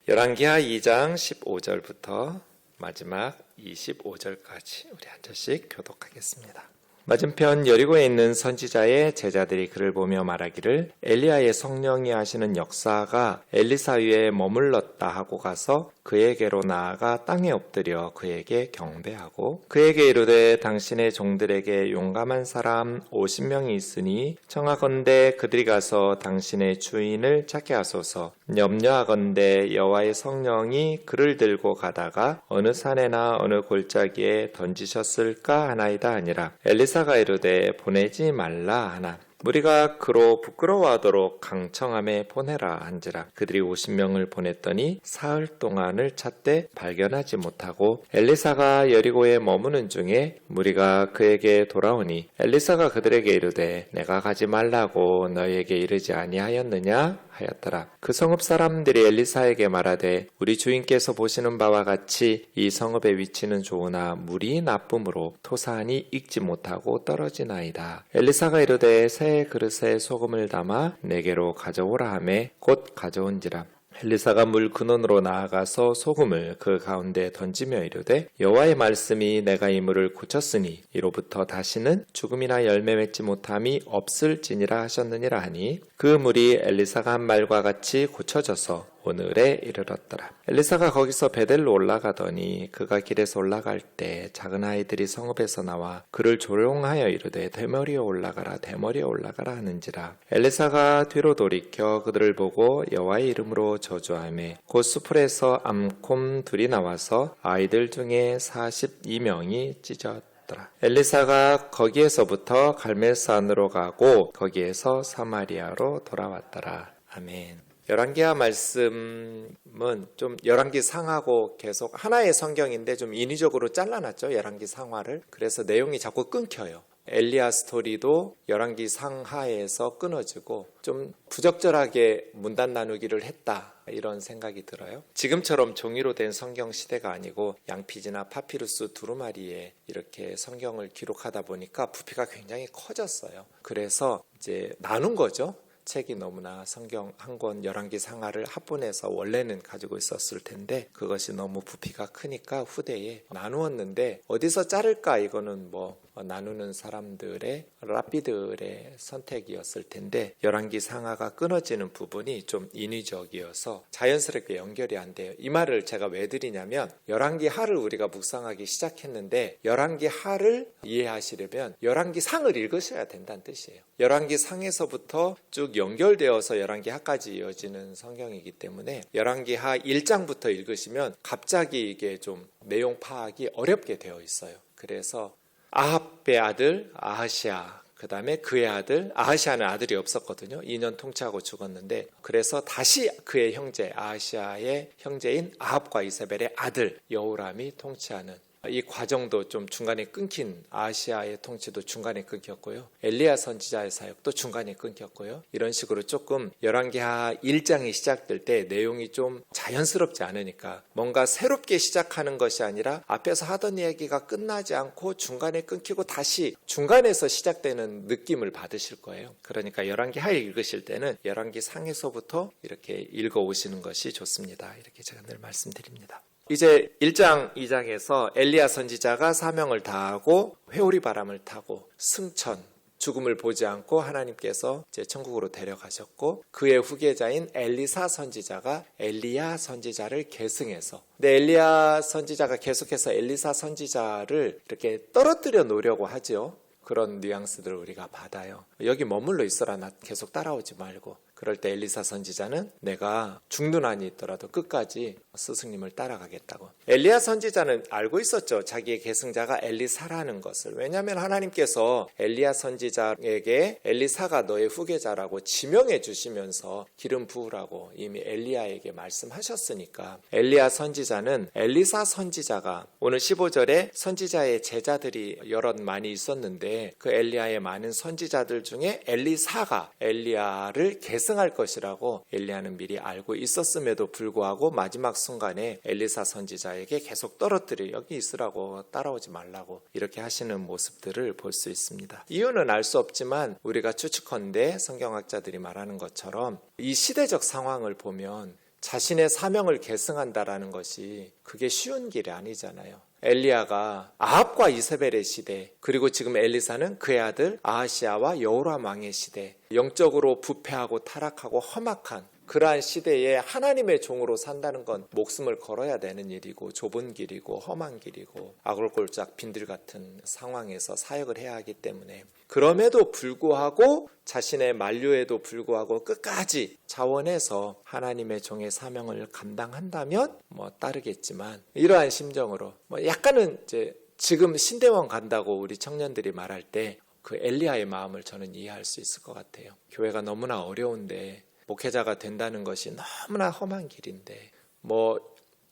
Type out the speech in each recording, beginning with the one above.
열왕기하 2장 15절부터 마지막 25절까지 우리 한 절씩 교독하겠습니다. 맞은편 여리고에 있는 선지자의 제자들이 그를 보며 말하기를 엘리야의 성령이 하시는 역사가 엘리사 위에 머물렀다 하고 가서 그에게로 나아가 땅에 엎드려 그에게 경배하고 그에게 이르되 당신의 종들에게 용감한 사람 50명이 있으니 청하건대 그들이 가서 당신의 주인을 찾게 하소서. 염려하건대 여호와의 성령이 그를 들고 가다가 어느 산에나 어느 골짜기에 던지셨을까 하나이다 하니라. 엘리사가 이르되 보내지 말라 하나. 무리가 그로 부끄러워하도록 강청함에 보내라 한지라. 그들이 50명을 보냈더니 사흘 동안을 찾되 발견하지 못하고 엘리사가 여리고에 머무는 중에 무리가 그에게 돌아오니 엘리사가 그들에게 이르되 내가 가지 말라고 너희에게 이르지 아니하였느냐 하였더라. 그 성읍 사람들이 엘리사에게 말하되 우리 주인께서 보시는 바와 같이 이 성읍의 위치는 좋으나 물이 나쁨으로 토산이 익지 못하고 떨어지나이다. 엘리사가 이르되 새 그릇에 소금을 담아 내게로 가져오라 하매 곧 가져온지라. 엘리사가 물 근원으로 나아가서 소금을 그 가운데 던지며 이르되 여호와의 말씀이 내가 이 물을 고쳤으니 이로부터 다시는 죽음이나 열매 맺지 못함이 없을지니라 하셨느니라 하니 그 물이 엘리사가 한 말과 같이 고쳐져서 오늘에 이르렀더라. 엘리사가 거기서 베델로 올라가더니 그가 길에서 올라갈 때 작은 아이들이 성읍에서 나와 그를 조롱하여 이르되 대머리에 올라가라 대머리에 올라가라 하는지라. 엘리사가 뒤로 돌이켜 그들을 보고 여호와의 이름으로 저주하매 곧 수풀에서 암곰 둘이 나와서 아이들 중에 42명이 찢었더라. 엘리사가 거기에서부터 갈멜산으로 가고 거기에서 사마리아로 돌아왔더라. 아멘. 열왕기하 말씀은 좀 열왕기 상하고 계속 하나의 성경인데 좀 인위적으로 잘라놨죠. 열왕기 상하를. 그래서 내용이 자꾸 끊겨요. 엘리야 스토리도 열왕기 상하에서 끊어지고 좀 부적절하게 문단 나누기를 했다. 이런 생각이 들어요. 지금처럼 종이로 된 성경 시대가 아니고 양피지나 파피루스 두루마리에 이렇게 성경을 기록하다 보니까 부피가 굉장히 커졌어요. 그래서 이제 나눈 거죠. 책이 너무나 성경 한 권 열왕기 상하를 합본해서 원래는 가지고 있었을 텐데 그것이 너무 부피가 크니까 후대에 나누었는데 어디서 자를까 이거는 나누는 사람들의 랍비들의 선택이었을 텐데 열왕기 상하가 끊어지는 부분이 좀 인위적이어서 자연스럽게 연결이 안 돼요. 이 말을 제가 왜 드리냐면 열왕기 하를 우리가 묵상하기 시작했는데 열왕기 하를 이해하시려면 열왕기 상을 읽으셔야 된다는 뜻이에요. 열왕기 상에서부터 쭉 연결되어서 열왕기 하까지 이어지는 성경이기 때문에 열왕기 하 1장부터 읽으시면 갑자기 이게 좀 내용 파악이 어렵게 되어 있어요. 그래서 아합의 아들 아하시아, 그 다음에 그의 아들, 아하시아는 아들이 없었거든요. 2년 통치하고 죽었는데 그래서 다시 그의 형제 아하시아의 형제인 아합과 이세벨의 아들 여호람이 통치하는 이 과정도 좀 중간에 끊긴 아하시아의 통치도 중간에 끊겼고요. 엘리야 선지자의 사역도 중간에 끊겼고요. 이런 식으로 조금 열왕기하 1장이 시작될 때 내용이 좀 자연스럽지 않으니까 뭔가 새롭게 시작하는 것이 아니라 앞에서 하던 이야기가 끝나지 않고 중간에 끊기고 다시 중간에서 시작되는 느낌을 받으실 거예요. 그러니까 열왕기하 읽으실 때는 열왕기 상에서부터 이렇게 읽어오시는 것이 좋습니다. 이렇게 제가 늘 말씀드립니다. 이제 1장, 2장에서 엘리야 선지자가 사명을 다하고 회오리 바람을 타고 승천, 죽음을 보지 않고 하나님께서 이제 천국으로 데려가셨고 그의 후계자인 엘리사 선지자가 엘리야 선지자를 계승해서 근데 엘리야 선지자가 계속해서 엘리사 선지자를 이렇게 떨어뜨려 놓으려고 하죠. 그런 뉘앙스들을 우리가 받아요. 여기 머물러 있어라. 나 계속 따라오지 말고. 그럴 때 엘리사 선지자는 내가 죽는 한이 있더라도 끝까지 스승님을 따라가겠다고. 엘리야 선지자는 알고 있었죠. 자기의 계승자가 엘리사라는 것을. 왜냐하면 하나님께서 엘리야 선지자에게 엘리사가 너의 후계자라고 지명해 주시면서 기름 부으라고 이미 엘리야에게 말씀하셨으니까 엘리야 선지자는 엘리사 선지자가 오늘 15절에 선지자의 제자들이 여럿 많이 있었는데 그 엘리야의 많은 선지자들 중에 엘리사가 엘리야를 계승할 것이라고 엘리야는 미리 알고 있었음에도 불구하고 마지막 순간에 엘리사 선지자에게 계속 떨어뜨려 여기 있으라고 따라오지 말라고 이렇게 하시는 모습들을 볼 수 있습니다. 이유는 알 수 없지만 우리가 추측컨대 성경학자들이 말하는 것처럼 이 시대적 상황을 보면 자신의 사명을 계승한다라는 것이 그게 쉬운 길이 아니잖아요. 엘리야가 아합과 이세벨의 시대, 그리고 지금 엘리사는 그의 아들 아하시아와 여호람 왕의 시대, 영적으로 부패하고 타락하고 험악한 그러한 시대에 하나님의 종으로 산다는 건 목숨을 걸어야 되는 일이고 좁은 길이고 험한 길이고 아골골짝 빈들 같은 상황에서 사역을 해야 하기 때문에, 그럼에도 불구하고 자신의 만류에도 불구하고 끝까지 자원해서 하나님의 종의 사명을 감당한다면 따르겠지만, 이러한 심정으로 약간은 이제 지금 신대원 간다고 우리 청년들이 말할 때 그 엘리야의 마음을 저는 이해할 수 있을 것 같아요. 교회가 너무나 어려운데, 목회자가 된다는 것이 너무나 험한 길인데,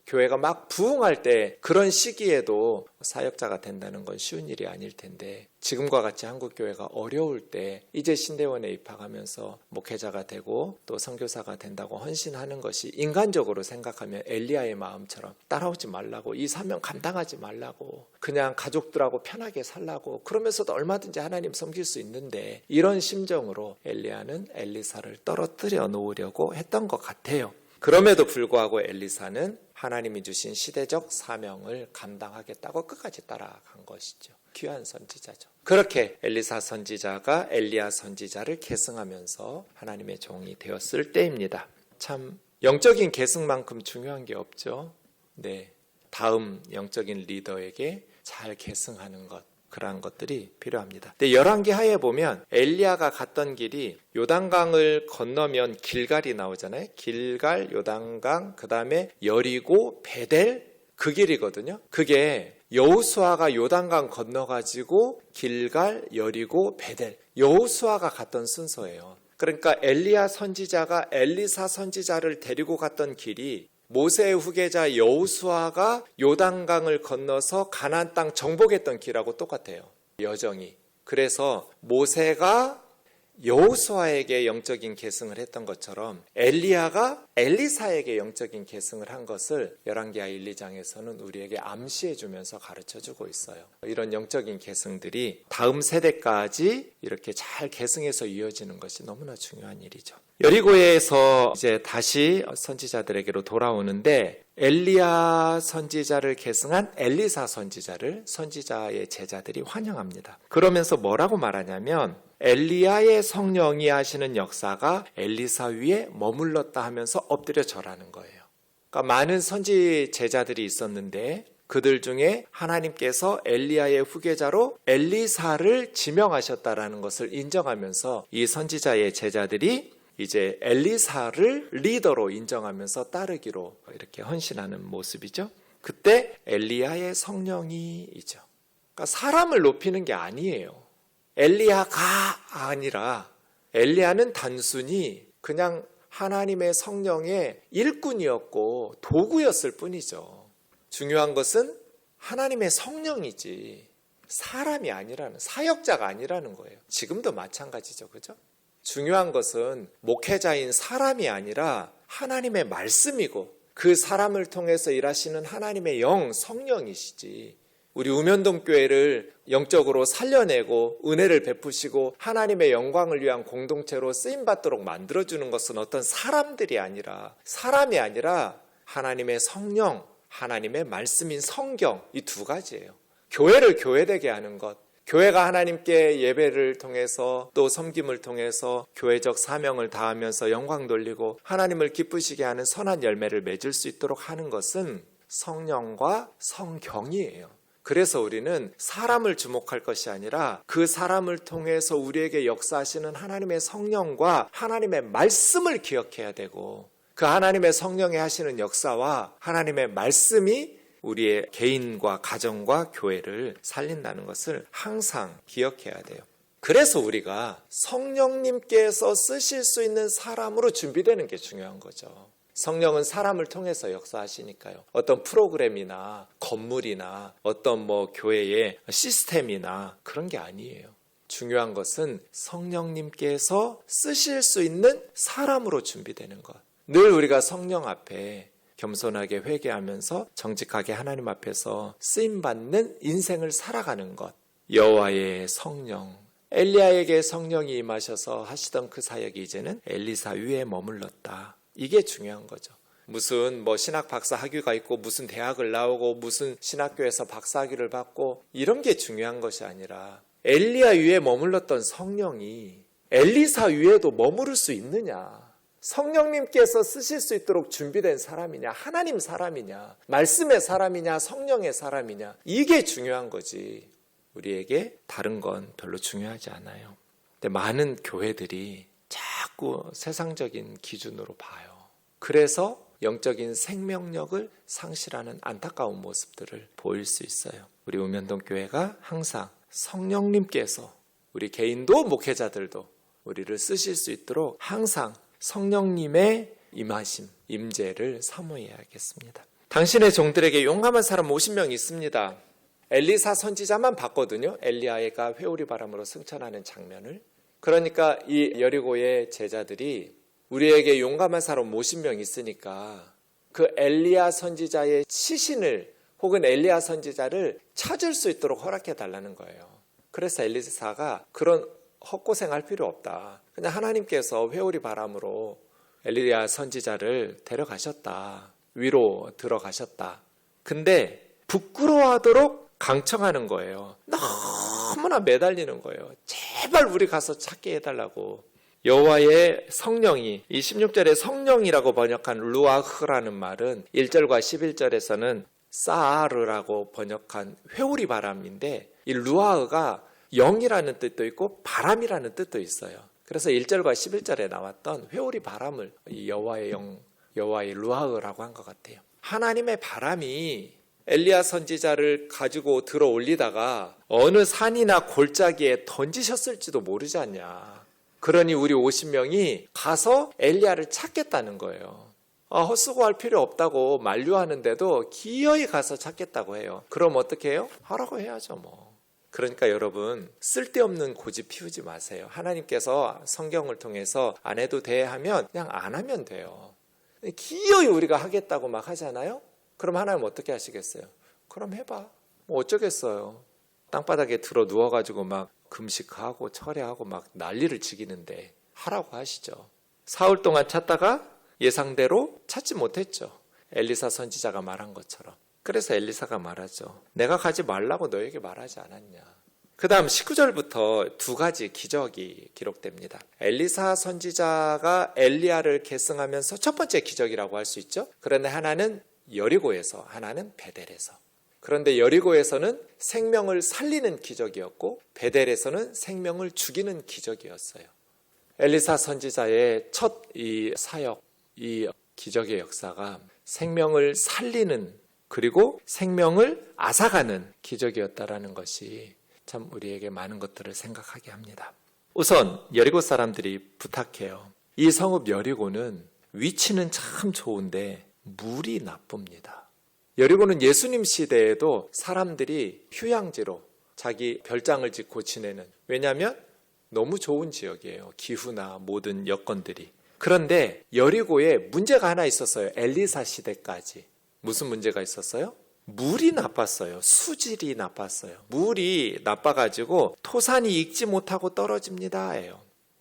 교회가 막 부흥할 때 그런 시기에도 사역자가 된다는 건 쉬운 일이 아닐 텐데, 지금과 같이 한국교회가 어려울 때 이제 신대원에 입학하면서 목회자가 되고 또 선교사가 된다고 헌신하는 것이 인간적으로 생각하면 엘리야의 마음처럼 따라오지 말라고, 이 사명 감당하지 말라고, 그냥 가족들하고 편하게 살라고, 그러면서도 얼마든지 하나님 섬길 수 있는데, 이런 심정으로 엘리야는 엘리사를 떨어뜨려 놓으려고 했던 것 같아요. 그럼에도 불구하고 엘리사는 하나님이 주신 시대적 사명을 감당하겠다고 끝까지 따라간 것이죠. 귀한 선지자죠. 그렇게 엘리사 선지자가 엘리야 선지자를 계승하면서 하나님의 종이 되었을 때입니다. 참 영적인 계승만큼 중요한 게 없죠. 네, 다음 영적인 리더에게 잘 계승하는 것, 그러한 것들이 필요합니다. 근데 열왕기 하에 보면 엘리야가 갔던 길이 요단강을 건너면 길갈이 나오잖아요. 길갈, 요단강, 그 다음에 여리고, 베델, 그 길이거든요. 그게 여호수아가 요단강 건너가지고 길갈, 여리고, 베델, 여호수아가 갔던 순서예요. 그러니까 엘리야 선지자가 엘리사 선지자를 데리고 갔던 길이 모세의 후계자 여호수아가 요단강을 건너서 가나안 땅 정복했던 길하고 똑같아요. 여정이. 그래서 모세가 여호수아에게 영적인 계승을 했던 것처럼 엘리야가 엘리사에게 영적인 계승을 한 것을 열왕기하 1, 2장에서는 우리에게 암시해 주면서 가르쳐 주고 있어요. 이런 영적인 계승들이 다음 세대까지 이렇게 잘 계승해서 이어지는 것이 너무나 중요한 일이죠. 여리고에서 이제 다시 선지자들에게로 돌아오는데, 엘리야 선지자를 계승한 엘리사 선지자를 선지자의 제자들이 환영합니다. 그러면서 뭐라고 말하냐면, 엘리야의 성령이 하시는 역사가 엘리사 위에 머물렀다 하면서 엎드려 절하는 거예요. 그러니까 많은 선지 제자들이 있었는데 그들 중에 하나님께서 엘리야의 후계자로 엘리사를 지명하셨다라는 것을 인정하면서 이 선지자의 제자들이 이제 엘리사를 리더로 인정하면서 따르기로 이렇게 헌신하는 모습이죠. 그때 엘리야의 성령이죠. 그러니까 사람을 높이는 게 아니에요. 엘리야가 아니라 엘리야는 단순히 그냥 하나님의 성령의 일꾼이었고 도구였을 뿐이죠. 중요한 것은 하나님의 성령이지 사람이 아니라는, 사역자가 아니라는 거예요. 지금도 마찬가지죠. 그죠? 중요한 것은 목회자인 사람이 아니라 하나님의 말씀이고 그 사람을 통해서 일하시는 하나님의 영, 성령이시지. 우리 우면동 교회를 영적으로 살려내고 은혜를 베푸시고 하나님의 영광을 위한 공동체로 쓰임받도록 만들어주는 것은 어떤 사람들이 아니라, 사람이 아니라 하나님의 성령, 하나님의 말씀인 성경, 이 두 가지예요. 교회를 교회되게 하는 것, 교회가 하나님께 예배를 통해서 또 섬김을 통해서 교회적 사명을 다하면서 영광 돌리고 하나님을 기쁘시게 하는 선한 열매를 맺을 수 있도록 하는 것은 성령과 성경이에요. 그래서 우리는 사람을 주목할 것이 아니라 그 사람을 통해서 우리에게 역사하시는 하나님의 성령과 하나님의 말씀을 기억해야 되고, 그 하나님의 성령이 하시는 역사와 하나님의 말씀이 우리의 개인과 가정과 교회를 살린다는 것을 항상 기억해야 돼요. 그래서 우리가 성령님께서 쓰실 수 있는 사람으로 준비되는 게 중요한 거죠. 성령은 사람을 통해서 역사하시니까요. 어떤 프로그램이나 건물이나 어떤 교회의 시스템이나 그런 게 아니에요. 중요한 것은 성령님께서 쓰실 수 있는 사람으로 준비되는 것. 늘 우리가 성령 앞에 겸손하게 회개하면서 정직하게 하나님 앞에서 쓰임받는 인생을 살아가는 것. 여호와의 성령, 엘리야에게 성령이 임하셔서 하시던 그 사역이 이제는 엘리사 위에 머물렀다. 이게 중요한 거죠. 무슨 뭐 신학 박사 학위가 있고 무슨 대학을 나오고 무슨 신학교에서 박사 학위를 받고 이런 게 중요한 것이 아니라 엘리야 위에 머물렀던 성령이 엘리사 위에도 머무를 수 있느냐, 성령님께서 쓰실 수 있도록 준비된 사람이냐, 하나님 사람이냐, 말씀의 사람이냐, 성령의 사람이냐, 이게 중요한 거지 우리에게 다른 건 별로 중요하지 않아요. 근데 많은 교회들이 자꾸 세상적인 기준으로 봐요. 그래서 영적인 생명력을 상실하는 안타까운 모습들을 보일 수 있어요. 우리 우면동 교회가 항상 성령님께서 우리 개인도 목회자들도 우리를 쓰실 수 있도록 항상 성령님의 임하심, 임재를 사모해야겠습니다. 당신의 종들에게 용감한 사람 50명 있습니다. 엘리사 선지자만 봤거든요. 엘리야가 회오리 바람으로 승천하는 장면을. 그러니까 이 여리고의 제자들이 우리에게 용감한 사람 50명 있으니까 그 엘리야 선지자의 시신을 혹은 엘리야 선지자를 찾을 수 있도록 허락해 달라는 거예요. 그래서 엘리사가 그런 헛고생할 필요 없다. 그냥 하나님께서 회오리 바람으로 엘리야 선지자를 데려가셨다. 위로 들어가셨다. 근데 부끄러워하도록 강청하는 거예요. 너무나 매달리는 거예요. 제발 우리 가서 찾게 해달라고. 여호와의 성령이, 이 16절에 성령이라고 번역한 루아흐라는 말은 1절과 11절에서는 사르라고 번역한 회오리 바람인데, 이 루아흐가 영이라는 뜻도 있고 바람이라는 뜻도 있어요. 그래서 1절과 11절에 나왔던 회오리 바람을 여호와의 영, 여호와의 루아흐라고 한 것 같아요. 하나님의 바람이 엘리야 선지자를 가지고 들어 올리다가 어느 산이나 골짜기에 던지셨을지도 모르지 않냐. 그러니 우리 50명이 가서 엘리야를 찾겠다는 거예요. 헛수고할 필요 없다고 만류하는데도 기어이 가서 찾겠다고 해요. 그럼 어떻게 해요? 하라고 해야죠 뭐. 그러니까 여러분, 쓸데없는 고집 피우지 마세요. 하나님께서 성경을 통해서 안 해도 돼 하면 그냥 안 하면 돼요. 기어이 우리가 하겠다고 막 하잖아요. 그럼 하나님 어떻게 하시겠어요? 그럼 해봐. 뭐 어쩌겠어요. 땅바닥에 들어 누워가지고 막 금식하고 철회하고 막 난리를 치기는데 하라고 하시죠. 사흘 동안 찾다가 예상대로 찾지 못했죠. 엘리사 선지자가 말한 것처럼. 그래서 엘리사가 말하죠. 내가 가지 말라고 너에게 말하지 않았냐. 그 다음 19절부터 두 가지 기적이 기록됩니다. 엘리사 선지자가 엘리야를 계승하면서 첫 번째 기적이라고 할 수 있죠. 그런데 하나는 여리고에서, 하나는 베델에서. 그런데 여리고에서는 생명을 살리는 기적이었고 베델에서는 생명을 죽이는 기적이었어요. 엘리사 선지자의 첫 이 사역, 이 기적의 역사가 생명을 살리는 그리고 생명을 앗아가는 기적이었다라는 것이 참 우리에게 많은 것들을 생각하게 합니다. 우선 여리고 사람들이 부탁해요. 이 성읍 여리고는 위치는 참 좋은데 물이 나쁩니다. 여리고는 예수님 시대에도 사람들이 휴양지로 자기 별장을 짓고 지내는, 왜냐하면 너무 좋은 지역이에요. 기후나 모든 여건들이. 그런데 여리고에 문제가 하나 있었어요. 엘리사 시대까지. 무슨 문제가 있었어요? 물이 나빴어요. 수질이 나빴어요. 물이 나빠가지고 토산이 익지 못하고 떨어집니다.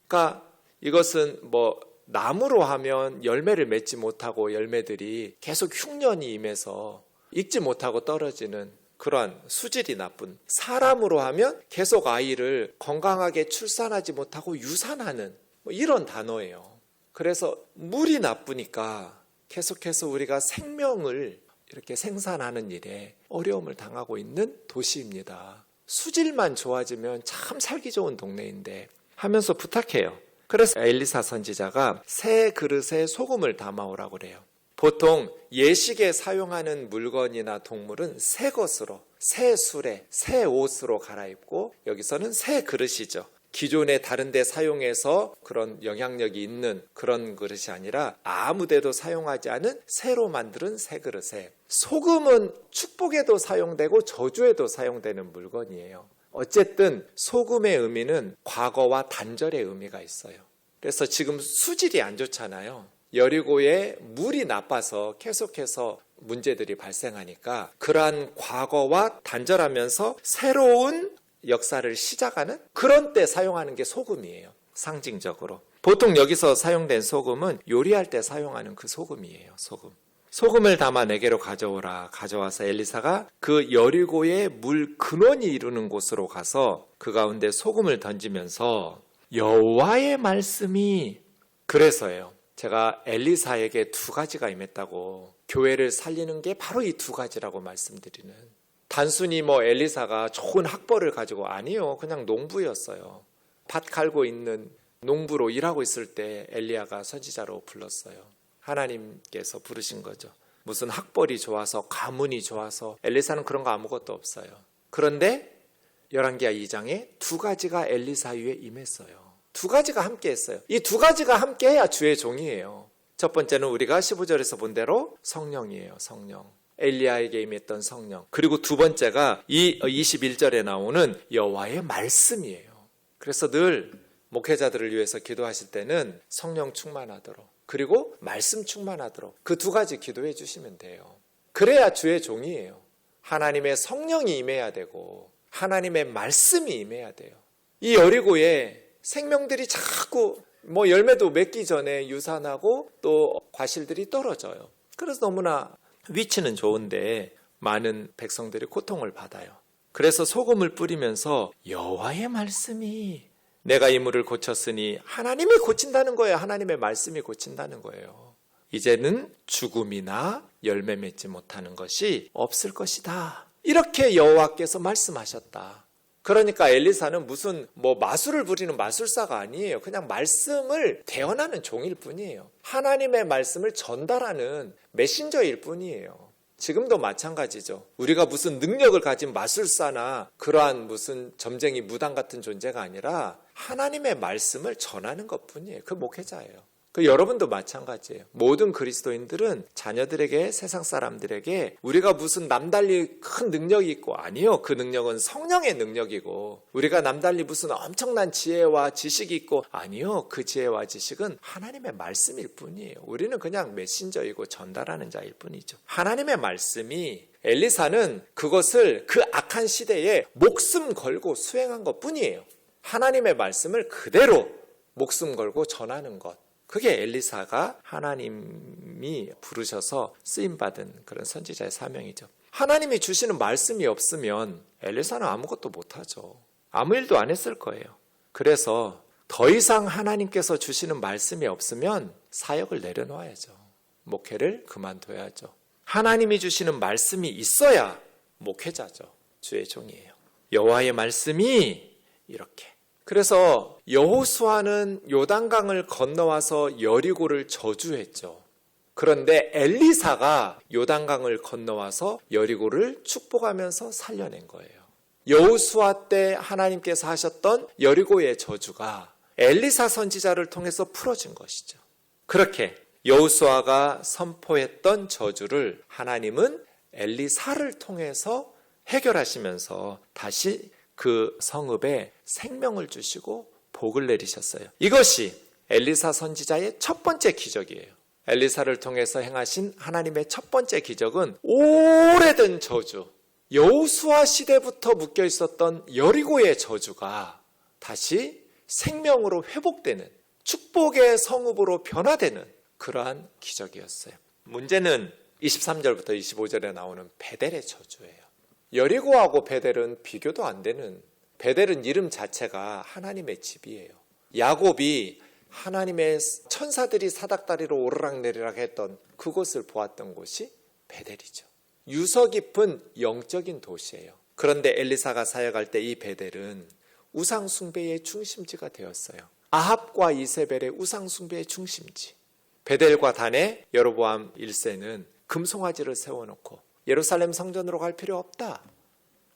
그러니까 이것은 뭐 나무로 하면 열매를 맺지 못하고 열매들이 계속 흉년이 임해서 익지 못하고 떨어지는 그러한 수질이 나쁜, 사람으로 하면 계속 아이를 건강하게 출산하지 못하고 유산하는 뭐 이런 단어예요. 그래서 물이 나쁘니까 계속해서 우리가 생명을 이렇게 생산하는 일에 어려움을 당하고 있는 도시입니다. 수질만 좋아지면 참 살기 좋은 동네인데 하면서 부탁해요. 그래서 엘리사 선지자가 새 그릇에 소금을 담아오라고 그래요. 보통 예식에 사용하는 물건이나 동물은 새 것으로, 새 술에, 새 옷으로 갈아입고, 여기서는 새 그릇이죠. 기존에 다른 데 사용해서 그런 영향력이 있는 그런 그릇이 아니라 아무 데도 사용하지 않은 새로 만드는 새 그릇에. 소금은 축복에도 사용되고 저주에도 사용되는 물건이에요. 어쨌든 소금의 의미는 과거와 단절의 의미가 있어요. 그래서 지금 수질이 안 좋잖아요. 여리고에 물이 나빠서 계속해서 문제들이 발생하니까 그러한 과거와 단절하면서 새로운 역사를 시작하는 그런 때 사용하는 게 소금이에요. 상징적으로. 보통 여기서 사용된 소금은 요리할 때 사용하는 그 소금이에요. 소금을 담아 내게로 가져오라. 가져와서 엘리사가 그 여리고의 물 근원이 이루는 곳으로 가서 그 가운데 소금을 던지면서 여호와의 말씀이, 그래서예요. 제가 엘리사에게 두 가지가 임했다고, 교회를 살리는 게 바로 이 두 가지라고 말씀드리는, 단순히 엘리사가 좋은 학벌을 가지고, 아니요, 그냥 농부였어요. 밭 갈고 있는 농부로 일하고 있을 때 엘리야가 선지자로 불렀어요. 하나님께서 부르신 거죠. 무슨 학벌이 좋아서 가문이 좋아서, 엘리사는 그런 거 아무것도 없어요. 그런데 열왕기하 2장에 두 가지가 엘리사 위에 임했어요. 두 가지가 함께 했어요. 이 두 가지가 함께 해야 주의 종이에요. 첫 번째는 우리가 15절에서 본 대로 성령이에요. 성령. 엘리야에게 임했던 성령. 그리고 두 번째가 이 21절에 나오는 여호와의 말씀이에요. 그래서 늘 목회자들을 위해서 기도하실 때는 성령 충만하도록, 그리고 말씀 충만하도록 그 두 가지 기도해 주시면 돼요. 그래야 주의 종이에요. 하나님의 성령이 임해야 되고 하나님의 말씀이 임해야 돼요. 이 여리고에 생명들이 자꾸 열매도 맺기 전에 유산하고 또 과실들이 떨어져요. 그래서 너무나 위치는 좋은데 많은 백성들이 고통을 받아요. 그래서 소금을 뿌리면서 여호와의 말씀이, 내가 이 물을 고쳤으니 하나님이 고친다는 거예요. 하나님의 말씀이 고친다는 거예요. 이제는 죽음이나 열매 맺지 못하는 것이 없을 것이다. 이렇게 여호와께서 말씀하셨다. 그러니까 엘리사는 무슨 마술을 부리는 마술사가 아니에요. 그냥 말씀을 대언하는 종일 뿐이에요. 하나님의 말씀을 전달하는 메신저일 뿐이에요. 지금도 마찬가지죠. 우리가 무슨 능력을 가진 마술사나 그러한 무슨 점쟁이 무당 같은 존재가 아니라 하나님의 말씀을 전하는 것뿐이에요. 그 목회자예요. 여러분도 마찬가지예요. 모든 그리스도인들은 자녀들에게, 세상 사람들에게 우리가 무슨 남달리 큰 능력이 있고, 아니요, 그 능력은 성령의 능력이고, 우리가 남달리 무슨 엄청난 지혜와 지식이 있고, 아니요, 그 지혜와 지식은 하나님의 말씀일 뿐이에요. 우리는 그냥 메신저이고 전달하는 자일 뿐이죠. 하나님의 말씀이, 엘리사는 그것을 그 악한 시대에 목숨 걸고 수행한 것 뿐이에요. 하나님의 말씀을 그대로 목숨 걸고 전하는 것, 그게 엘리사가 하나님이 부르셔서 쓰임받은 그런 선지자의 사명이죠. 하나님이 주시는 말씀이 없으면 엘리사는 아무것도 못하죠. 아무 일도 안 했을 거예요. 그래서 더 이상 하나님께서 주시는 말씀이 없으면 사역을 내려놓아야죠. 목회를 그만둬야죠. 하나님이 주시는 말씀이 있어야 목회자죠. 주의 종이에요. 여호와의 말씀이 이렇게. 그래서 여호수아는 요단강을 건너와서 여리고를 저주했죠. 그런데 엘리사가 요단강을 건너와서 여리고를 축복하면서 살려낸 거예요. 여호수아 때 하나님께서 하셨던 여리고의 저주가 엘리사 선지자를 통해서 풀어진 것이죠. 그렇게 여호수아가 선포했던 저주를 하나님은 엘리사를 통해서 해결하시면서 다시 그 성읍에 생명을 주시고 복을 내리셨어요. 이것이 엘리사 선지자의 첫 번째 기적이에요. 엘리사를 통해서 행하신 하나님의 첫 번째 기적은 오래된 저주, 여호수아 시대부터 묶여 있었던 여리고의 저주가 다시 생명으로 회복되는, 축복의 성읍으로 변화되는 그러한 기적이었어요. 문제는 23절부터 25절에 나오는 베델의 저주예요. 여리고하고 베델은 비교도 안 되는, 베델은 이름 자체가 하나님의 집이에요. 야곱이 하나님의 천사들이 사닥다리로 오르락내리락 했던 그곳을 보았던 곳이 베델이죠. 유서 깊은 영적인 도시예요. 그런데 엘리사가 사역할 때 이 베델은 우상 숭배의 중심지가 되었어요. 아합과 이세벨의 우상 숭배의 중심지. 베델과 단에 여로보암 1세는 금송아지를 세워놓고 예루살렘 성전으로 갈 필요 없다.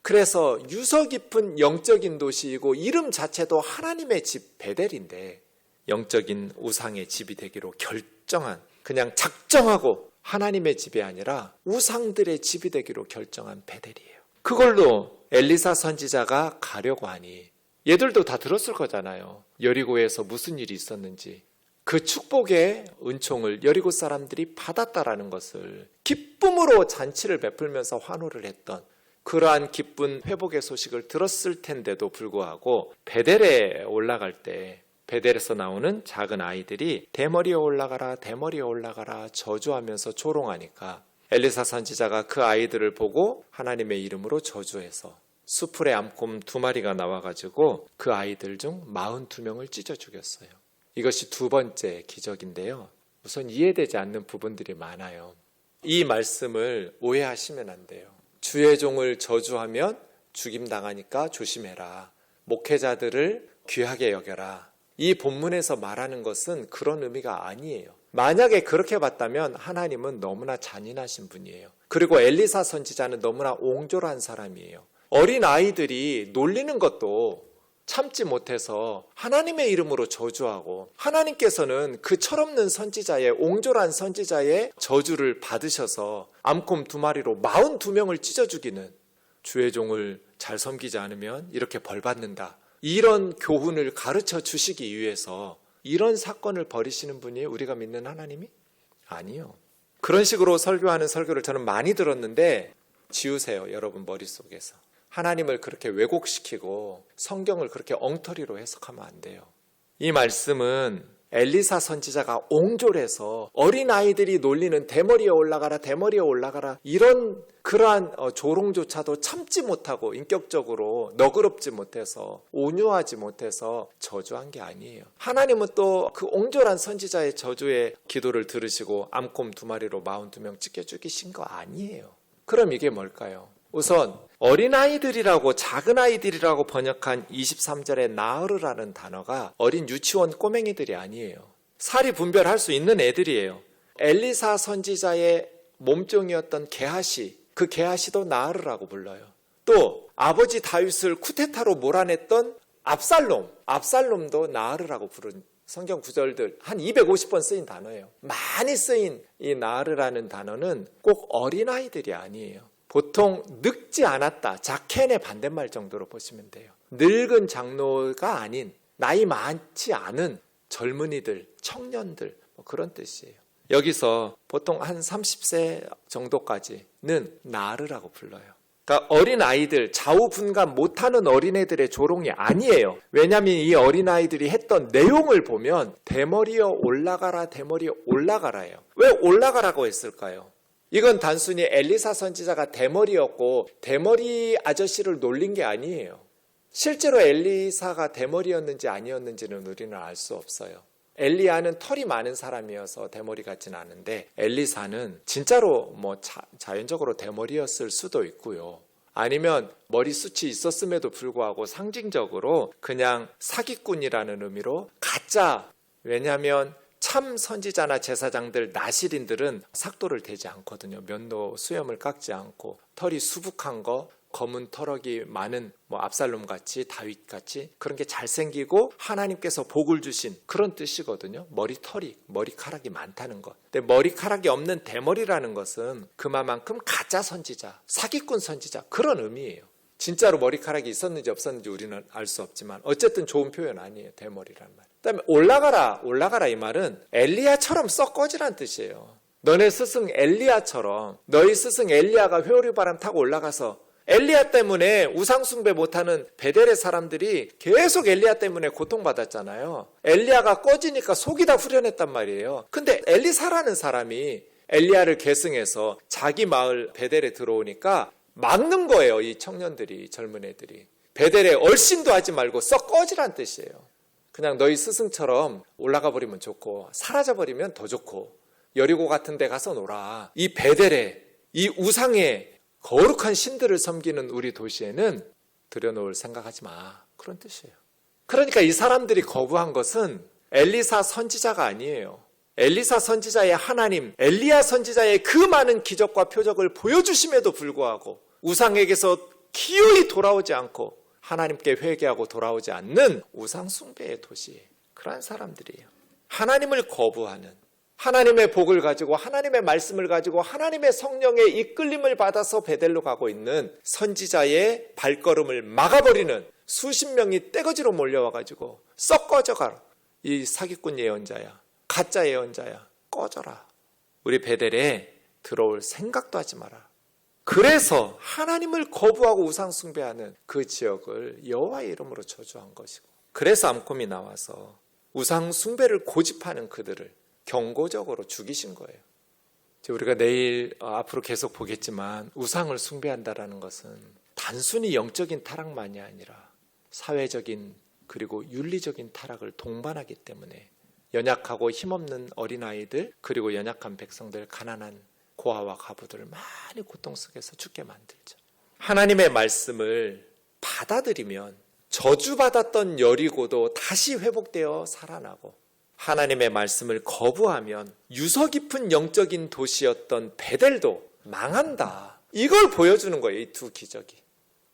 그래서 유서 깊은 영적인 도시이고 이름 자체도 하나님의 집 베델인데 영적인 우상의 집이 되기로 결정한, 그냥 작정하고 하나님의 집이 아니라 우상들의 집이 되기로 결정한 베델이에요. 그걸로 엘리사 선지자가 가려고 하니 얘들도 다 들었을 거잖아요. 여리고에서 무슨 일이 있었는지. 그 축복의 은총을 여리고 사람들이 받았다라는 것을 기쁨으로 잔치를 베풀면서 환호를 했던 그러한 기쁜 회복의 소식을 들었을 텐데도 불구하고 베델에 올라갈 때 베델에서 나오는 작은 아이들이 대머리에 올라가라 대머리에 올라가라 저주하면서 조롱하니까 엘리사 선지자가 그 아이들을 보고 하나님의 이름으로 저주해서 수풀에 암곰 2마리가 나와가지고 그 아이들 중 42명을 찢어 죽였어요. 이것이 두 번째 기적인데요. 우선 이해되지 않는 부분들이 많아요. 이 말씀을 오해하시면 안 돼요. 주의 종을 저주하면 죽임당하니까 조심해라. 목회자들을 귀하게 여겨라. 이 본문에서 말하는 것은 그런 의미가 아니에요. 만약에 그렇게 봤다면 하나님은 너무나 잔인하신 분이에요. 그리고 엘리사 선지자는 너무나 옹졸한 사람이에요. 어린 아이들이 놀리는 것도 참지 못해서 하나님의 이름으로 저주하고 하나님께서는 그 철없는 선지자의 옹졸한 선지자의 저주를 받으셔서 암곰 2마리로 42명을 찢어 죽이는 주의 종을 잘 섬기지 않으면 이렇게 벌받는다. 이런 교훈을 가르쳐 주시기 위해서 이런 사건을 벌이시는 분이 우리가 믿는 하나님이? 아니요. 그런 식으로 설교하는 설교를 저는 많이 들었는데 지우세요. 여러분 머릿속에서. 하나님을 그렇게 왜곡시키고 성경을 그렇게 엉터리로 해석하면 안 돼요. 이 말씀은 엘리사 선지자가 옹졸해서 어린아이들이 놀리는 대머리에 올라가라 대머리에 올라가라 이런 그러한 조롱조차도 참지 못하고 인격적으로 너그럽지 못해서 온유하지 못해서 저주한 게 아니에요. 하나님은 또 그 옹졸한 선지자의 저주의 기도를 들으시고 암곰 2마리로 42명 찢겨 죽이신 거 아니에요. 그럼 이게 뭘까요? 우선 어린아이들이라고 작은 아이들이라고 번역한 23절의 나으르라는 단어가 어린 유치원 꼬맹이들이 아니에요. 사리 분별할 수 있는 애들이에요. 엘리사 선지자의 몸종이었던 게하시, 그 게하시도 나으르라고 불러요. 또 아버지 다윗을 쿠데타로 몰아냈던 압살롬도 나으르라고 부른 성경 구절들 한 250번 쓰인 단어예요. 많이 쓰인 이 나으르라는 단어는 꼭 어린아이들이 아니에요. 보통 늙지 않았다, 자켄의 반대말 정도로 보시면 돼요. 늙은 장로가 아닌 나이 많지 않은 젊은이들, 청년들 그런 뜻이에요. 여기서 보통 한 30세 정도까지는 나르라고 불러요. 그러니까 어린아이들, 좌우분간 못하는 어린애들의 조롱이 아니에요. 왜냐하면 이 어린아이들이 했던 내용을 보면 대머리여 올라가라 대머리여 올라가라예요. 왜 올라가라고 했을까요? 이건 단순히 엘리사 선지자가 대머리였고 대머리 아저씨를 놀린 게 아니에요. 실제로 엘리사가 대머리였는지 아니었는지는 우리는 알 수 없어요. 엘리야는 털이 많은 사람이어서 대머리 같지는 않은데 엘리사는 진짜로 자연적으로 대머리였을 수도 있고요. 아니면 머리숱이 있었음에도 불구하고 상징적으로 그냥 사기꾼이라는 의미로 가짜, 왜냐하면 참 선지자나 제사장들, 나실인들은 삭도를 대지 않거든요. 면도 수염을 깎지 않고 털이 수북한 거, 검은 털럭이 많은 압살롬같이 다윗같이 그런 게 잘생기고 하나님께서 복을 주신 그런 뜻이거든요. 머리카락이 많다는 것. 근데 머리카락이 없는 대머리라는 것은 그만큼 가짜 선지자, 사기꾼 선지자 그런 의미예요. 진짜로 머리카락이 있었는지 없었는지 우리는 알 수 없지만 어쨌든 좋은 표현 아니에요. 대머리라는 말. 그다음에 올라가라 이 말은 엘리야처럼 썩 꺼지란 뜻이에요. 너네 스승 엘리야처럼, 너희 스승 엘리야가 회오리바람 타고 올라가서 엘리야 때문에 우상숭배 못하는 베델의 사람들이 계속 엘리야 때문에 고통받았잖아요. 엘리야가 꺼지니까 속이 다 후련했단 말이에요. 근데 엘리사라는 사람이 엘리야를 계승해서 자기 마을 베델에 들어오니까 막는 거예요. 이 청년들이, 젊은 애들이. 베델에 얼씬도 하지 말고 썩 꺼지란 뜻이에요. 그냥 너희 스승처럼 올라가 버리면 좋고 사라져 버리면 더 좋고 여리고 같은 데 가서 놀아. 이 베델에, 이 우상의 거룩한 신들을 섬기는 우리 도시에는 들여놓을 생각하지 마. 그런 뜻이에요. 그러니까 이 사람들이 거부한 것은 엘리사 선지자가 아니에요. 엘리사 선지자의 하나님, 엘리야 선지자의 그 많은 기적과 표적을 보여주심에도 불구하고 우상에게서 기어이 돌아오지 않고 하나님께 회개하고 돌아오지 않는 우상 숭배의 도시, 그러한 사람들이에요. 하나님을 거부하는, 하나님의 복을 가지고 하나님의 말씀을 가지고 하나님의 성령의 이끌림을 받아서 베델로 가고 있는 선지자의 발걸음을 막아버리는 수십 명이 떼거지로 몰려와가지고 썩 꺼져가라. 이 사기꾼 예언자야, 가짜 예언자야, 꺼져라. 우리 베델에 들어올 생각도 하지 마라. 그래서 하나님을 거부하고 우상 숭배하는 그 지역을 여호와의 이름으로 저주한 것이고, 그래서 암곰이 나와서 우상 숭배를 고집하는 그들을 경고적으로 죽이신 거예요. 우리가 내일 앞으로 계속 보겠지만 우상을 숭배한다라는 것은 단순히 영적인 타락만이 아니라 사회적인 그리고 윤리적인 타락을 동반하기 때문에 연약하고 힘없는 어린아이들 그리고 연약한 백성들, 가난한 고아와 과부들을 많이 고통 속에서 죽게 만들죠. 하나님의 말씀을 받아들이면 저주받았던 여리고도 다시 회복되어 살아나고, 하나님의 말씀을 거부하면 유서 깊은 영적인 도시였던 베델도 망한다. 이걸 보여주는 거예요. 이 두 기적이.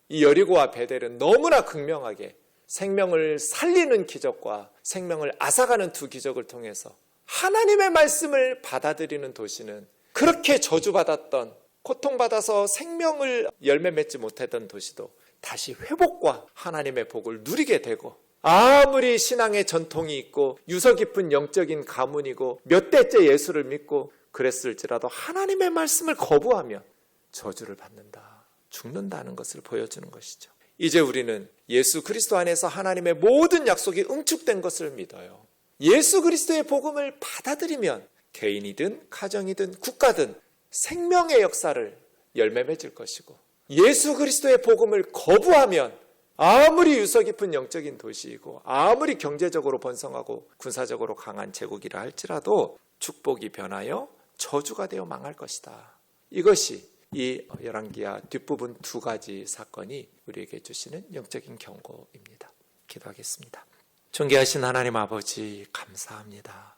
이 여리고와 베델은 너무나 극명하게 생명을 살리는 기적과 생명을 앗아가는 두 기적을 통해서 하나님의 말씀을 받아들이는 도시는 그렇게 저주받았던, 고통받아서 생명을 열매 맺지 못했던 도시도 다시 회복과 하나님의 복을 누리게 되고, 아무리 신앙의 전통이 있고 유서 깊은 영적인 가문이고 몇 대째 예수를 믿고 그랬을지라도 하나님의 말씀을 거부하면 저주를 받는다, 죽는다는 것을 보여주는 것이죠. 이제 우리는 예수 그리스도 안에서 하나님의 모든 약속이 응축된 것을 믿어요. 예수 그리스도의 복음을 받아들이면 개인이든 가정이든 국가든 생명의 역사를 열매 맺을 것이고, 예수 그리스도의 복음을 거부하면 아무리 유서 깊은 영적인 도시이고 아무리 경제적으로 번성하고 군사적으로 강한 제국이라 할지라도 축복이 변하여 저주가 되어 망할 것이다. 이것이 이 열왕기하 뒷부분 두 가지 사건이 우리에게 주시는 영적인 경고입니다. 기도하겠습니다. 존귀하신 하나님 아버지, 감사합니다.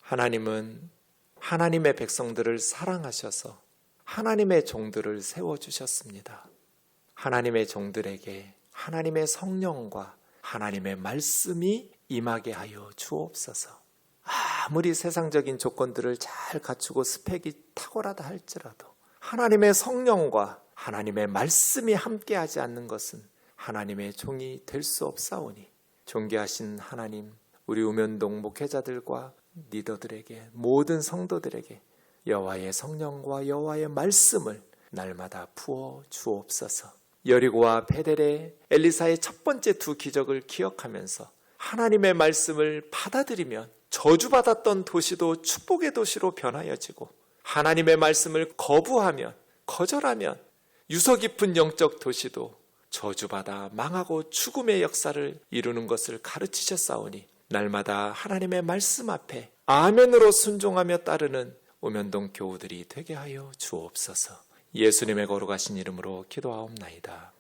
하나님은 하나님의 백성들을 사랑하셔서 하나님의 종들을 세워주셨습니다. 하나님의 종들에게 하나님의 성령과 하나님의 말씀이 임하게 하여 주옵소서. 아무리 세상적인 조건들을 잘 갖추고 스펙이 탁월하다 할지라도 하나님의 성령과 하나님의 말씀이 함께하지 않는 것은 하나님의 종이 될 수 없사오니, 존귀하신 하나님, 우리 우면동 목회자들과 리더들에게, 모든 성도들에게 여호와의 성령과 여호와의 말씀을 날마다 부어 주옵소서. 여리고와 베델의 엘리사의 첫 번째 두 기적을 기억하면서 하나님의 말씀을 받아들이면 저주받았던 도시도 축복의 도시로 변하여지고, 하나님의 말씀을 거부하면, 거절하면 유서 깊은 영적 도시도 저주받아 망하고 죽음의 역사를 이루는 것을 가르치셨사오니, 날마다 하나님의 말씀 앞에 아멘으로 순종하며 따르는 우면동 교우들이 되게 하여 주옵소서. 예수님의 거룩하신 이름으로 기도하옵나이다.